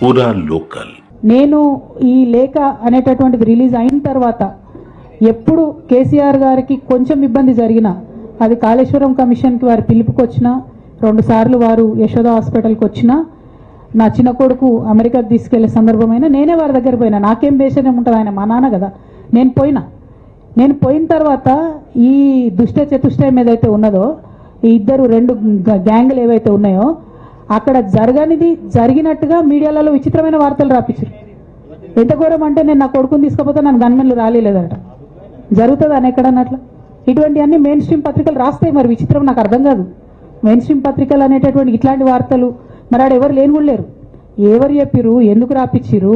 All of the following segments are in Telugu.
పూరా లోకల్. నేను ఈ లేఖ అనేటటువంటిది రిలీజ్ అయిన తర్వాత ఎప్పుడు కేసీఆర్ గారికి కొంచెం ఇబ్బంది జరిగినా అది కాళేశ్వరం కమిషన్కి వారి పిలుపుకొచ్చినా 2 సార్లు వారు యశోద హాస్పిటల్కి వచ్చినా నా చిన్న కొడుకు అమెరికాకి తీసుకెళ్లే సందర్భమైనా నేనే వారి దగ్గర పోయినా. నాకేం బేషణం ఉంటుంది, ఆయన మా నాన్న కదా. నేను పోయిన తర్వాత ఈ దుష్ట చతుష్టయం ఏదైతే ఉన్నదో ఈ ఇద్దరు 2 గ్యాంగులు ఏవైతే ఉన్నాయో అక్కడ జరగనిది జరిగినట్టుగా మీడియాలలో విచిత్రమైన వార్తలు రాపించారు. ఎంత ఘోరం అంటే నేను నా కొడుకుని తీసుకపోతే నన్ను గన్మెన్లు రాలేదట. జరుగుతుంది అని ఎక్కడన్నట్ల ఇటువంటివన్నీ మెయిన్ స్ట్రీమ్ పత్రికలు రాస్తాయి. మరి విచిత్రం నాకు అర్థం కాదు. మెయిన్ స్ట్రీమ్ పత్రికలు అనేటటువంటి ఇట్లాంటి వార్తలు మరి ఆడ ఎవరు లేని కూడా లేరు. ఎవరు చెప్పిరు, ఎందుకు రాపిచ్చిరు?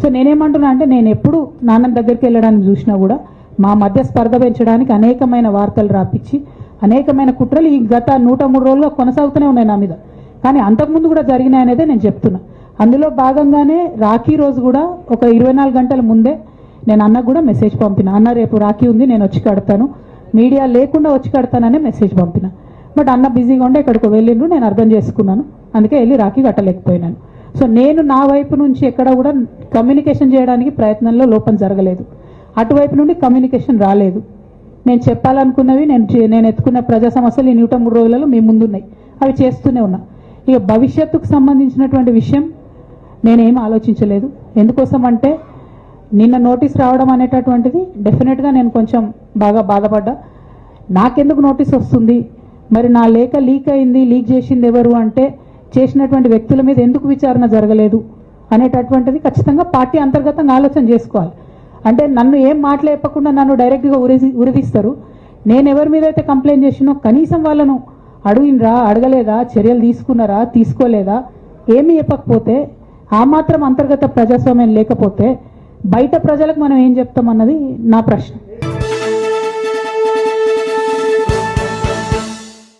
సో నేనేమంటున్నా అంటే నేను ఎప్పుడు నాన్న దగ్గరికి వెళ్ళడానికి చూసినా కూడా మా మధ్య స్పర్ధ పెంచడానికి అనేకమైన వార్తలు రాపించి అనేకమైన కుట్రలు ఈ గత 103 రోజులుగా కొనసాగుతూనే ఉన్నాయి నా మీద. కానీ అంతకుముందు కూడా జరిగినాయి అనేదే నేను చెప్తున్నా. అందులో భాగంగానే రాఖీ రోజు కూడా ఒక 24 గంటల ముందే నేను అన్నకు కూడా మెసేజ్ పంపిన. అన్న రేపు రాఖీ ఉంది, నేను వచ్చి కడతాను, మీడియా లేకుండా వచ్చి కడతాననే మెసేజ్ పంపిన. బట్ అన్న బిజీగా ఉండే ఎక్కడికి వెళ్ళిండ్రు, నేను అర్థం చేసుకున్నాను, అందుకే వెళ్ళి రాఖీ కట్టలేకపోయినాను. సో నేను నా వైపు నుంచి ఎక్కడ కూడా కమ్యూనికేషన్ చేయడానికి ప్రయత్నంలో లోపం జరగలేదు. అటువైపు నుండి కమ్యూనికేషన్ రాలేదు. నేను చెప్పాలనుకున్నవి నేను ఎత్తుకున్న ప్రజా సమస్యలు ఈ 103 రోజులలో మీ ముందున్నాయి, అవి చేస్తూనే ఉన్నా. ఇక భవిష్యత్తుకు సంబంధించినటువంటి విషయం నేనేం ఆలోచించలేదు. ఎందుకోసం అంటే నిన్న నోటీస్ రావడం అనేటటువంటిది డెఫినెట్గా నేను కొంచెం బాగా బాధపడ్డా. నాకెందుకు నోటీస్ వస్తుంది, మరి నా లేఖ లీక్ అయింది, లీక్ చేసింది ఎవరు అంటే చేసినటువంటి వ్యక్తుల మీద ఎందుకు విచారణ జరగలేదు అనేటటువంటిది ఖచ్చితంగా పార్టీ అంతర్గతంగా ఆలోచన చేసుకోవాలి. అంటే నన్ను ఏం మాట్లాడకుండా నన్ను డైరెక్ట్గా ఉరిదీస్తారు. నేను ఎవరి మీద అయితే కంప్లైంట్ చేసినో కనీసం వాళ్ళను అడిగినరా, అడగలేదా, చర్యలు తీసుకున్నారా, తీసుకోలేదా, ఏమీ చెప్పకపోతే ఆ మాత్రం అంతర్గత ప్రజాస్వామ్యం లేకపోతే బయట ప్రజలకు మనం ఏం చెప్తామన్నది నా ప్రశ్న.